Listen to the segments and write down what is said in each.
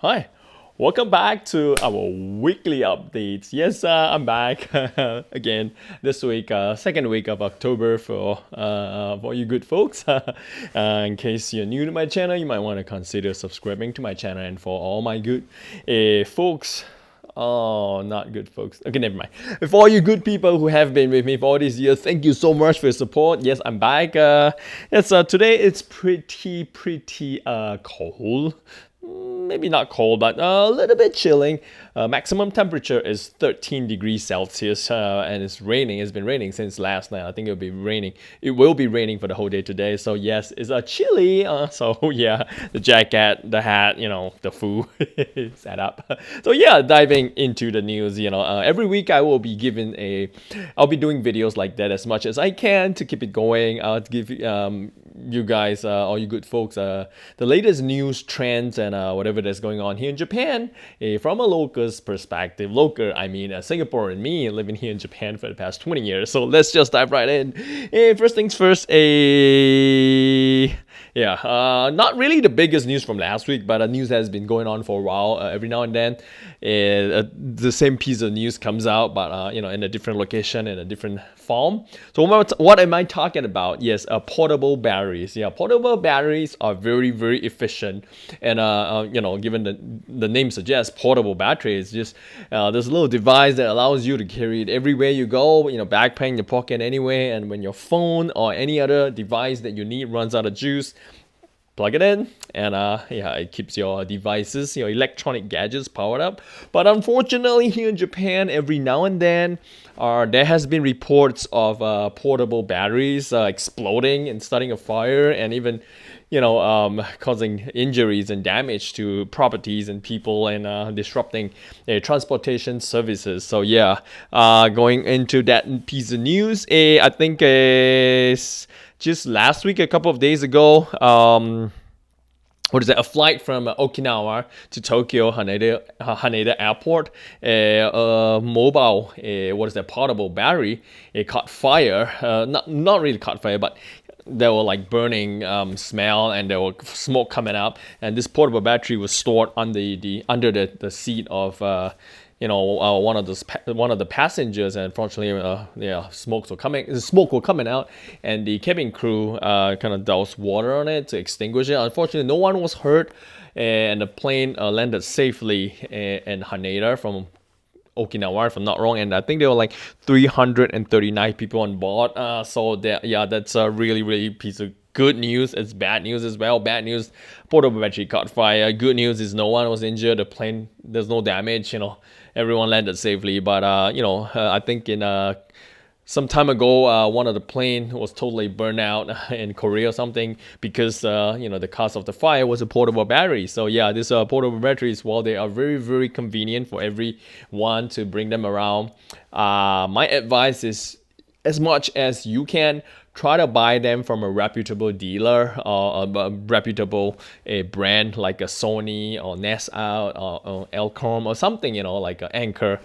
Hi, welcome back to our weekly updates. Yes, I'm back again this week, second week of October for you good folks. In case you're new to my channel, you might want to consider subscribing to my channel. And for all my good folks, oh, not good folks. Okay, never mind. For all you good people who have been with me for all these years, thank you so much for your support. Yes, I'm back. Today it's pretty cold, maybe not cold, but a little bit chilling. Maximum temperature is 13 degrees Celsius, and it's raining. It's been raining since last night. I think it'll be raining. It will be raining for the whole day today. So yes, it's a chilly. So yeah, the jacket, the hat, the food set up. So yeah, diving into the news. Every week I'll be doing videos like that as much as I can to keep it going. I'll give you guys, all you good folks, the latest news trends and whatever that's going on here in Japan, from a local's perspective. Local, I mean, Singaporean, me living here in Japan for the past 20 years. So let's just dive right in. First things first, not really the biggest news from last week, but news has been going on for a while. Every now and then, the same piece of news comes out, but in a different location, in a different form. So what am I talking about? Yes, portable batteries. Yeah, portable batteries are very, very efficient, and given the name suggests, portable battery is just this little device that allows you to carry it everywhere you go. Backpack in your pocket anyway, and when your phone or any other device that you need runs out of juice, plug it in, and it keeps your devices, your electronic gadgets powered up. But unfortunately, here in Japan, every now and then, there has been reports of portable batteries exploding and starting a fire, and even causing injuries and damage to properties and people, and disrupting transportation services. So yeah, going into that piece of news, I think just last week, a couple of days ago, what is that? A flight from Okinawa to Tokyo Haneda Airport, a mobile, portable battery, it caught fire. Not really caught fire, but there were like burning smell, and there were smoke coming up. And this portable battery was stored under the seat of one of the passengers, and unfortunately, smoke were coming out, and the cabin crew kind of doused water on it to extinguish it. Unfortunately, no one was hurt, and the plane landed safely in Haneda from Okinawa, if I'm not wrong, and I think there were like 339 people on board. That's a really, really piece of good news. It's bad news as well. Bad news, portable battery caught fire. Good news is no one was injured. The plane, there's no damage. Everyone landed safely. But I think in some time ago, one of the plane was totally burned out in Korea or something, because the cause of the fire was a portable battery. So yeah, these portable batteries, while they are very, very convenient for everyone to bring them around, my advice is, as much as you can, try to buy them from a reputable dealer, or a reputable brand like a Sony or Nest Out, or Elcom or something, like an Anchor.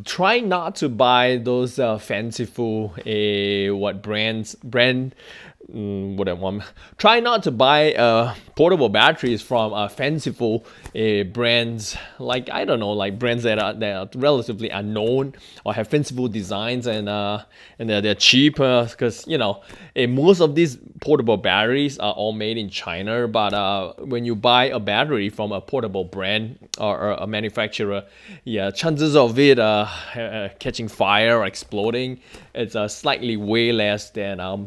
Try not to buy those fanciful try not to buy portable batteries from fanciful brands, like, I don't know, like brands that are relatively unknown or have fanciful designs, and they're cheap, because most of these portable batteries are all made in China. But when you buy a battery from a portable brand or a manufacturer, yeah, chances of it catching fire or exploding, it's slightly way less than a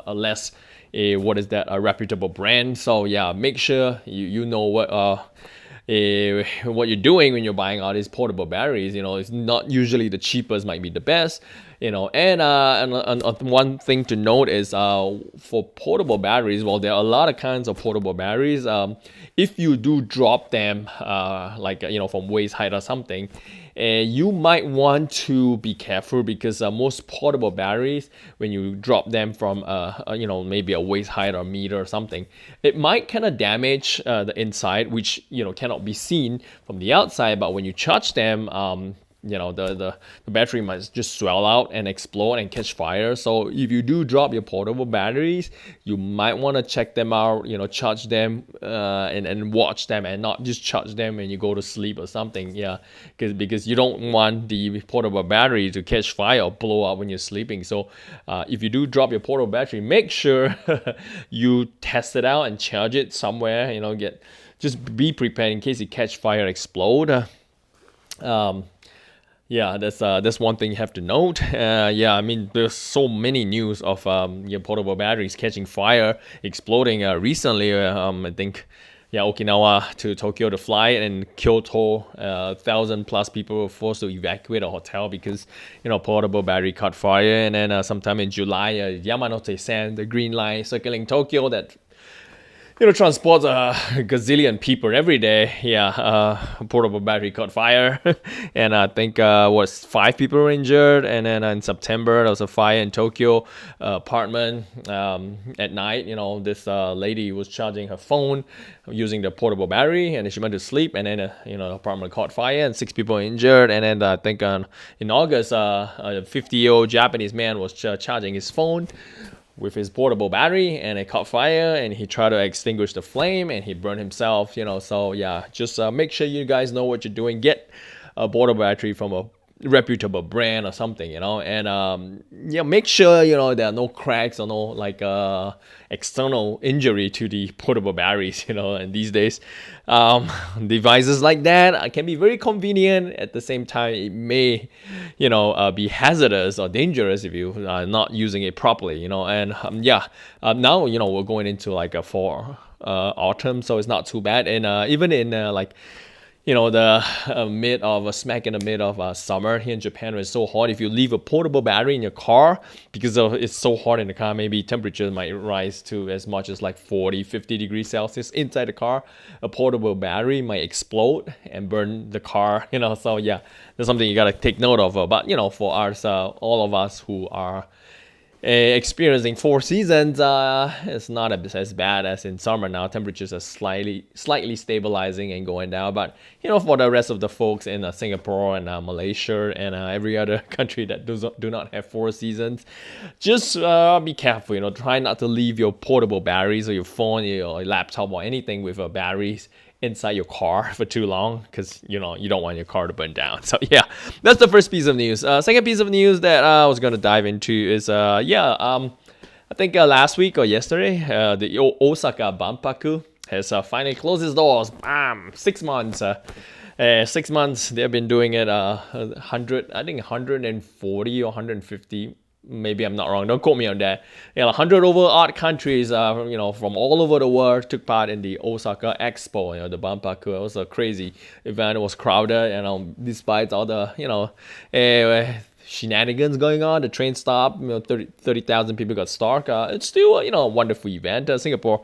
less a reputable brand. So yeah, make sure you know what you're doing when you're buying all these portable batteries. It's not usually the cheapest, might be the best. And one thing to note is, for portable batteries, well, there are a lot of kinds of portable batteries. If you do drop them, from waist height or something, you might want to be careful, because most portable batteries, when you drop them from maybe a waist height or meter or something, it might kind of damage the inside, which cannot be seen from the outside. But when you charge them, the battery might just swell out and explode and catch fire. So if you do drop your portable batteries, you might want to check them out, charge them, and watch them, and not just charge them when you go to sleep or something. Yeah, because you don't want the portable battery to catch fire or blow up when you're sleeping. So if you do drop your portable battery, make sure you test it out and charge it somewhere. Just be prepared in case it catch fire, explode. Yeah, that's one thing you have to note. Yeah, I mean, there's so many news of your portable batteries catching fire, exploding recently. I think, yeah, Okinawa to Tokyo to fly, and Kyoto, 1,000+ people were forced to evacuate a hotel because portable battery caught fire. And then sometime in July, Yamanote-sen, the green line circling Tokyo that transports a gazillion people every day. Yeah, portable battery caught fire, and I think was 5 people were injured. And then in September, there was a fire in Tokyo apartment at night. This lady was charging her phone using the portable battery, and she went to sleep, and then the apartment caught fire, and 6 people were injured. And then I think in August, a 50-year-old Japanese man was charging his phone with his portable battery, and it caught fire, and he tried to extinguish the flame, and he burned himself. So yeah, just make sure you guys know what you're doing. Get a portable battery from a reputable brand or something, and make sure there are no cracks or no external injury to the portable batteries. And these days devices like that can be very convenient. At the same time, it may be hazardous or dangerous if you are not using it properly. And now we're going into like a fall autumn, so it's not too bad. And even in the smack in the mid of summer here in Japan, where it's so hot, if you leave a portable battery in your car, because it's so hot in the car, maybe temperature might rise to as much as like 40-50 degrees Celsius inside the car. A portable battery might explode and burn the car. So yeah, that's something you gotta take note of. But for us, all of us who are experiencing 4 seasons, it's not as bad as in summer now. Temperatures are slightly stabilizing and going down. But for the rest of the folks in Singapore and Malaysia and every other country that do not have 4 seasons, just be careful. Try not to leave your portable batteries or your phone, your laptop, or anything with batteries inside your car for too long, because you don't want your car to burn down. So yeah, that's the first piece of news. Second piece of news that I was going to dive into is I think last week or yesterday, the Osaka Banpaku has finally closed its doors. Bam! 6 months. 6 months they've been doing it. 140 or 150. Maybe I'm not wrong. Don't quote me on that. 100 over odd countries, from all over the world took part in the Osaka Expo. The Banpaku. It was a crazy event. It was crowded, despite all the, shenanigans going on. The train stopped. 30,000 people got stuck. It's still, a wonderful event. The Singapore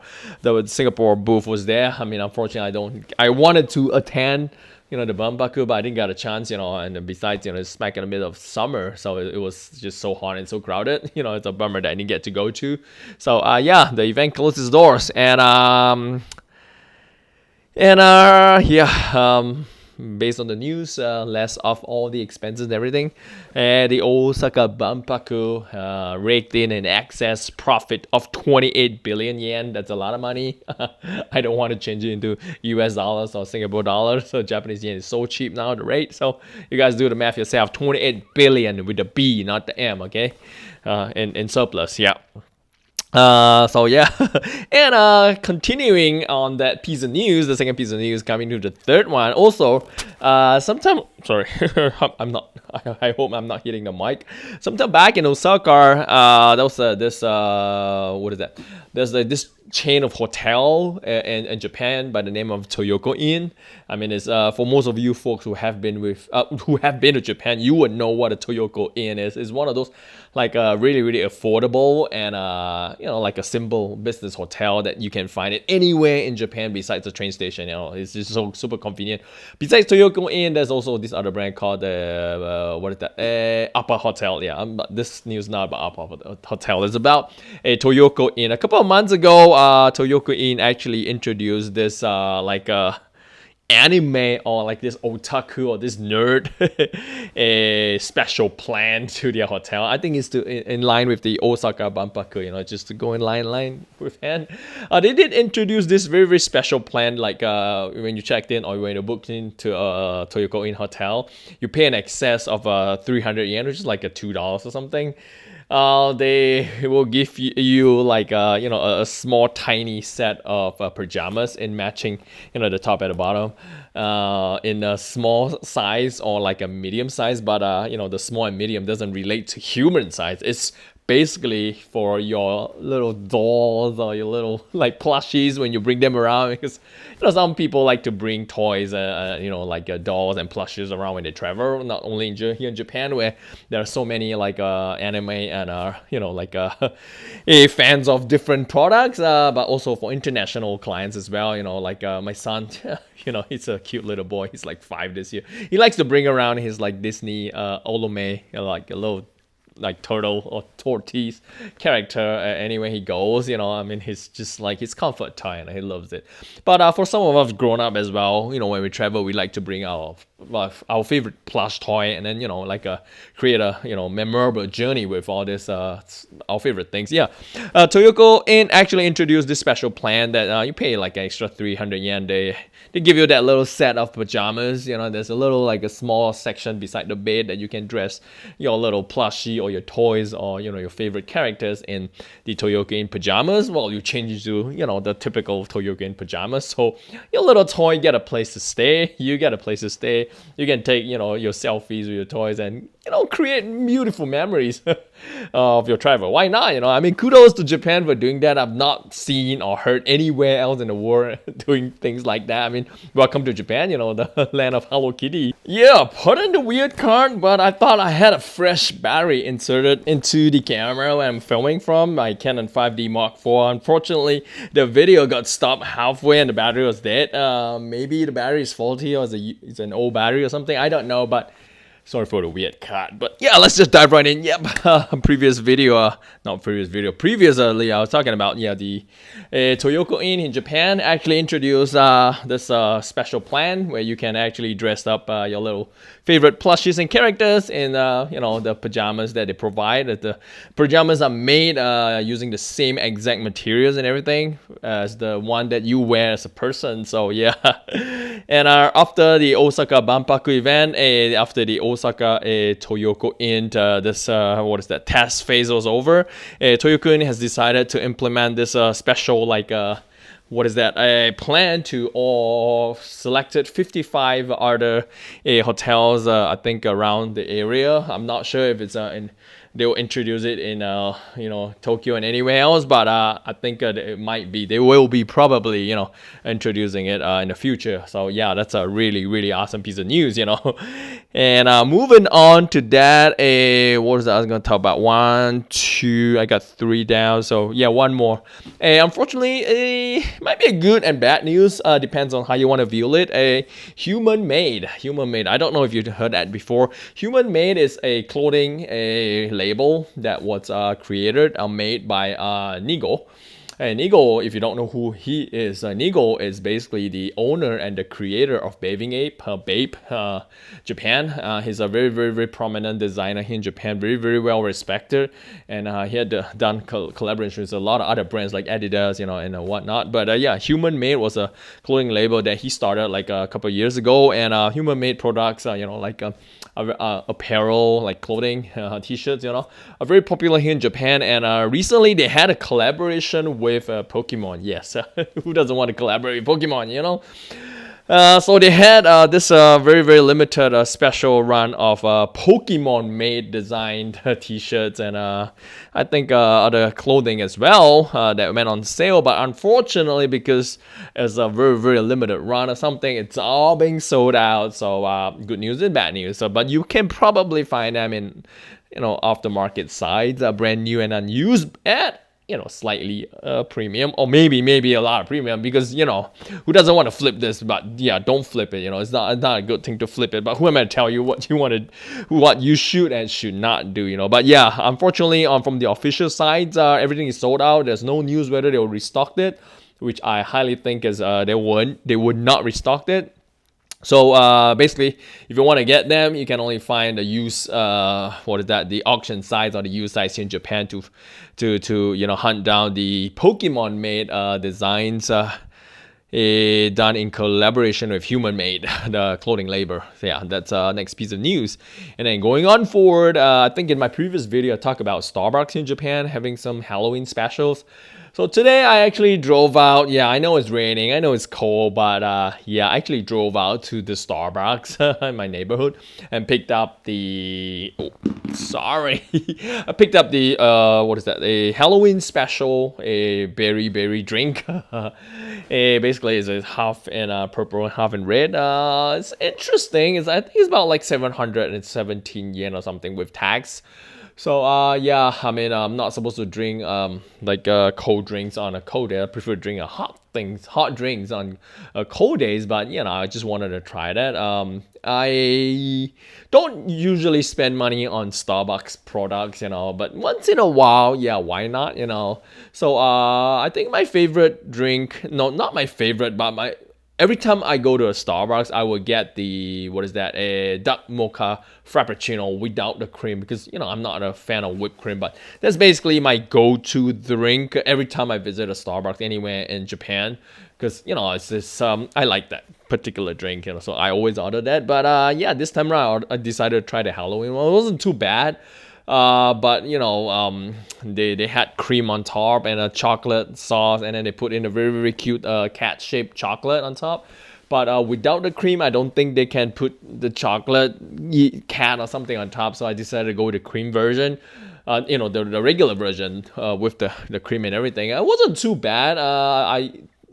booth was there. I mean, unfortunately, I wanted to attend the Banpaku, but I didn't get a chance, and besides, it's smack in the middle of summer, so it was just so hot and so crowded. It's a bummer that I didn't get to go to. So the event closed its doors, and based on the news, less of all the expenses and everything, the Osaka Banpaku raked in an excess profit of 28 billion yen. That's a lot of money. I don't want to change it into US dollars or Singapore dollars. So Japanese yen is so cheap now, the rate. So you guys do the math yourself. 28 billion with the B, not the M, okay? In surplus, yeah. So yeah, and continuing on that piece of news, the second piece of news, coming to the third one. Also, sorry, I hope I'm not hitting the mic. Sometime back in Osaka, there was this what is that? There's this chain of hotel in Japan by the name of Toyoko Inn. I mean, it's for most of you folks who have been to Japan, you would know what a Toyoko Inn is. It's one of those really, really affordable and like a simple business hotel that you can find it anywhere in Japan besides the train station. It's just so super convenient. Besides Toyoko Inn, there's also this other brand called what is that? Upper Hotel. Yeah, this news is not about Upper Hotel. It's about a Toyoko Inn. A couple of months ago, Toyoko Inn actually introduced this anime or like this otaku or this nerd a special plan to their hotel. I think it's in line with the Osaka Banpaku, just to go in line with hand. They did introduce this very, very special plan, like when you checked in or when you booked into Toyoko Inn hotel, you pay an excess of 300 yen, which is like a $2 or something. They will give you like a small tiny set of pajamas in matching, the top and the bottom, in a small size or like a medium size, but the small and medium doesn't relate to human size. It's basically for your little dolls or your little like plushies when you bring them around, because some people like to bring toys, like dolls and plushies around when they travel, not only here in Japan, where there are so many like anime and fans of different products, but also for international clients as well. Like my son, he's a cute little boy, he's like 5 this year. He likes to bring around his like Disney Olome, like a little like turtle or tortoise character anywhere he goes. He's just like his comfort toy and he loves it. But for some of us grown up as well, when we travel, we like to bring our favorite plush toy, and then create a memorable journey with all this our favorite things. Toyoko Inn actually introduced this special plan that you pay like an extra 300 yen. They give you that little set of pajamas. There's a little like a small section beside the bed that you can dress your little plushie or your toys or your favorite characters in the Toyoko Inn pajamas. Well, you change to the typical Toyoko Inn pajamas, so your little toy get a place to stay. You get a place to stay. You can take your selfies with your toys and create beautiful memories of your travel. Why not? Kudos to Japan for doing that. I've not seen or heard anywhere else in the world doing things like that. Welcome to Japan, the land of Hello Kitty. Pardon the weird card, but I thought I had a fresh battery inserted into the camera where I'm filming from, my Canon 5D Mark IV. Unfortunately, the video got stopped halfway and the battery was dead. Maybe the battery is faulty or it's an old battery or something. I don't know, but sorry for the weird cut, but let's just dive right in. Previously I was talking about the Toyoko Inn in Japan actually introduced this special plan where you can actually dress up your little favorite plushies and characters in the pajamas that they provide. The pajamas are made using the same exact materials and everything as the one that you wear as a person. So and after the Osaka Banpaku event, after the Osaka Toyoko Inn, this test phase was over, Toyoko Inn has decided to implement this special a plan to all selected 55 other hotels, I think around the area. I'm not sure if it's they'll introduce it in Tokyo and anywhere else, but I think they will be probably introducing it in the future. So that's a really, really awesome piece of news. And moving on to that, what was that I was going to talk about? 1, 2, I got 3 down, so one more. Unfortunately, might be a good and bad news, depends on how you want to view it. Human made, I don't know if you've heard that before. Human made is a clothing label that was created made by Nigo. And Nigo, if you don't know who he is, Nigo is basically the owner and the creator of Bathing Ape, Bape, Japan. He's a very, very, very prominent designer here in Japan, very, very well respected. And he had done collaborations with a lot of other brands like Adidas, and whatnot. But Human Made was a clothing label that he started like a couple of years ago. And Human Made products, apparel, like clothing, t-shirts, are very popular here in Japan. And recently they had a collaboration with Pokemon. Yes, who doesn't want to collaborate with Pokemon, so they had this very, very limited special run of Pokemon made designed t-shirts and I think other clothing as well that went on sale. But unfortunately, because it's a very, very limited run or something, it's all being sold out. So good news and bad news. But you can probably find them in off the market sites, brand new and unused at slightly premium, or maybe a lot of premium, because who doesn't want to flip this? But don't flip it. It's not a good thing to flip it. But who am I to tell you what you should and should not do? But unfortunately, from the official sides, everything is sold out. There's no news whether they will restock it, which I highly think is they would not restock it. So basically, if you want to get them, you can only find the used the auction sites or the used sites in Japan to hunt down the Pokemon made designs done in collaboration with human made the clothing labor. So yeah, that's next piece of news. And then going on forward, I think in my previous video I talked about Starbucks in Japan having some Halloween specials. So today I actually drove out. Yeah, I know it's raining, I know it's cold, but yeah, I actually drove out to the Starbucks in my neighborhood and picked up the sorry I picked up the what is that, a Halloween special, a berry drink. Basically it's a half in purple, half in red. It's interesting. I think it's about like 717 yen or something with tax. So yeah, I mean, I'm not supposed to drink cold drinks on a cold day. I prefer drinking hot drinks on cold days. But I just wanted to try that. I don't usually spend money on Starbucks products, but once in a while, yeah, why not, So I think my favorite drink, no, not my favorite, but my every time I go to a Starbucks, I will get the, what is that, a dark mocha frappuccino without the cream, because I'm not a fan of whipped cream, but that's basically my go-to drink every time I visit a Starbucks anywhere in Japan, because it's just I like that particular drink, so I always order that. But yeah, this time around I decided to try the Halloween one. It wasn't too bad. But they had cream on top and a chocolate sauce, and then they put in a very cute cat-shaped chocolate on top. But without the cream, I don't think they can put the chocolate cat or something on top. So I decided to go with the cream version. The regular version with the cream and everything. It wasn't too bad. I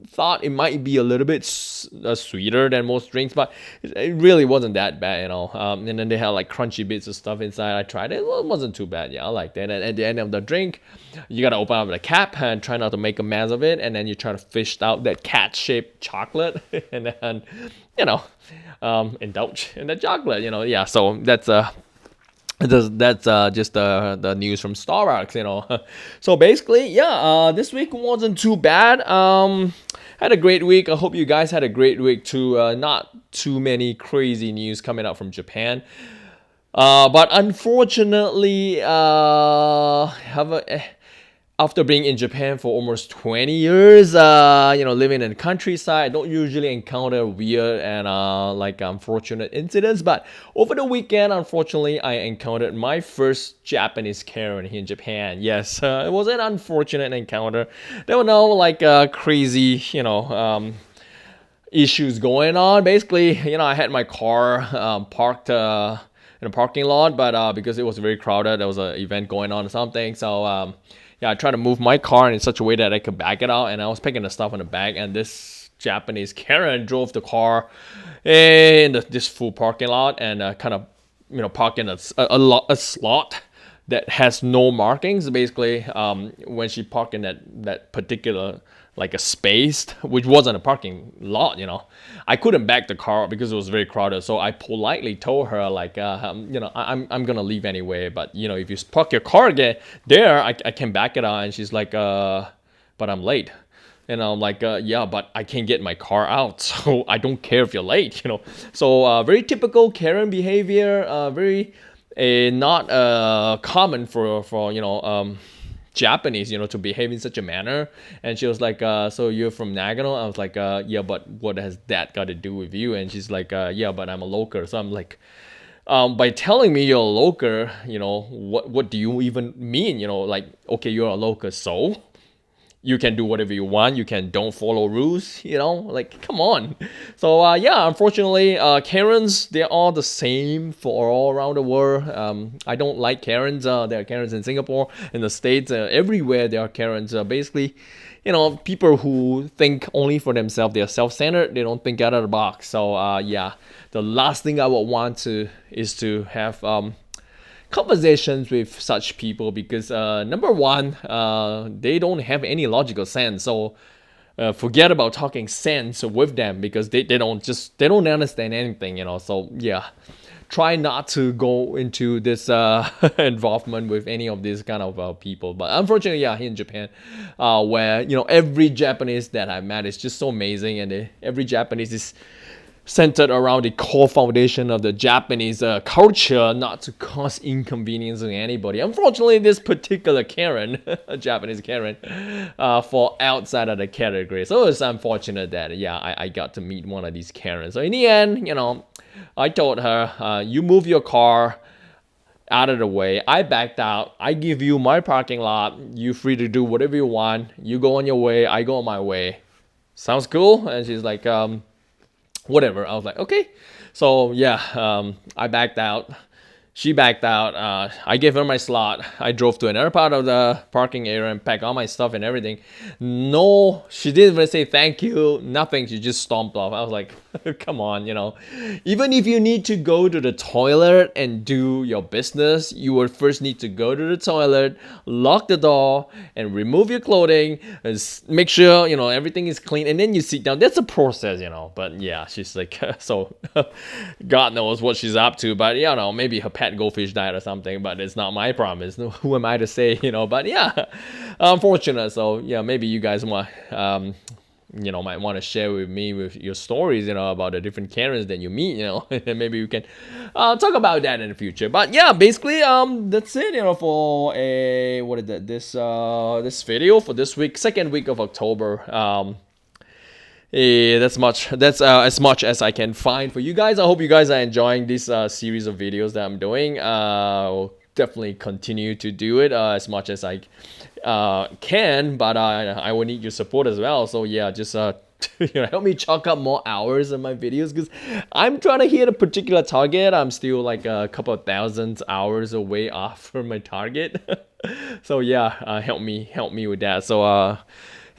thought it might be a little bit sweeter than most drinks, but it really wasn't that bad, and then they had like crunchy bits of stuff inside. I tried it. It wasn't too bad. Yeah, I liked it. And at the end of the drink, you gotta open up the cap and try not to make a mess of it, and then you try to fish out that cat-shaped chocolate and then indulge in the chocolate. Yeah, so that's just the news from Starbucks. So basically, yeah, this week wasn't too bad. Had a great week. I hope you guys had a great week too. Not too many crazy news coming out from Japan. But unfortunately, after being in Japan for almost 20 years, living in the countryside, I don't usually encounter weird and unfortunate incidents. But over the weekend, unfortunately, I encountered my first Japanese Karen here in Japan. Yes, it was an unfortunate encounter. There were no crazy, issues going on. Basically, I had my car parked in a parking lot, but because it was very crowded, there was an event going on or something. So yeah, I tried to move my car in such a way that I could back it out, and I was picking the stuff in the back, and this Japanese Karen drove the car in this full parking lot and kind of park in a slot that has no markings. Basically, when she parked in that particular like a space, which wasn't a parking lot, I couldn't back the car up because it was very crowded. So I politely told her I'm gonna leave anyway, but if you park your car again there, I can back it out. And she's like, but I'm late. And I'm like, yeah, but I can't get my car out, so I don't care if you're late, So very typical Karen behavior, very not common for Japanese, to behave in such a manner. And she was like, so you're from Nagano? I was like, yeah, but what has that got to do with you? And she's like, yeah, but I'm a local. So I'm like, by telling me you're a local, what do you even mean? Okay, you're a local, so you can do whatever you want. You can don't follow rules, come on. So yeah, unfortunately, Karens, they're all the same for all around the world. I don't like Karens. There are Karens in Singapore, in the States, everywhere there are Karens. Basically, people who think only for themselves. They're self-centered. They don't think out of the box. So yeah, the last thing I would want is to have conversations with such people, because number one, they don't have any logical sense. So forget about talking sense with them, because they don't understand anything. So yeah, try not to go into this involvement with any of these kind of people. But unfortunately, yeah, here in Japan, where every Japanese that I've met is just so amazing, and every Japanese is centered around the core foundation of the Japanese culture, not to cause inconvenience to anybody. Unfortunately, this particular Karen, a Japanese Karen, fall outside of the category. So it's unfortunate that, yeah, I got to meet one of these Karens. So in the end, I told her, you move your car out of the way. I backed out. I give you my parking lot. You free to do whatever you want. You go on your way. I go on my way. Sounds cool? And she's like, whatever. I was like, okay. So yeah, I backed out. She backed out. I gave her my slot. I drove to another part of the parking area and packed all my stuff and everything. No, she didn't even say thank you. Nothing. She just stomped off. I was like, come on, Even if you need to go to the toilet and do your business, you would first need to go to the toilet, lock the door, and remove your clothing, and make sure, everything is clean, and then you sit down. That's a process, But yeah, she's like, so God knows what she's up to. But, maybe her pet goldfish died or something, but it's not my problem. Who am I to say, But yeah, unfortunate. So yeah, maybe you guys might want to share with me with your stories, about the different Karens that you meet, and maybe we can talk about that in the future. But yeah, basically, that's it, for what is that? This video for this week, second week of October. That's as much as I can find for you guys. I hope you guys are enjoying this series of videos that I'm doing. I'll definitely continue to do it as much as I can, but I will need your support as well. So yeah, just help me chalk up more hours in my videos, because I'm trying to hit a particular target. I'm still like a couple of thousand hours away off from my target. So yeah, help me with that. So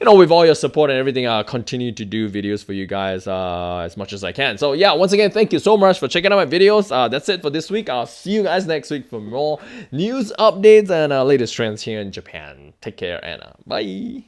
with all your support and everything, I'll continue to do videos for you guys as much as I can. So yeah, once again, thank you so much for checking out my videos. That's it for this week. I'll see you guys next week for more news updates and latest trends here in Japan. Take care and bye.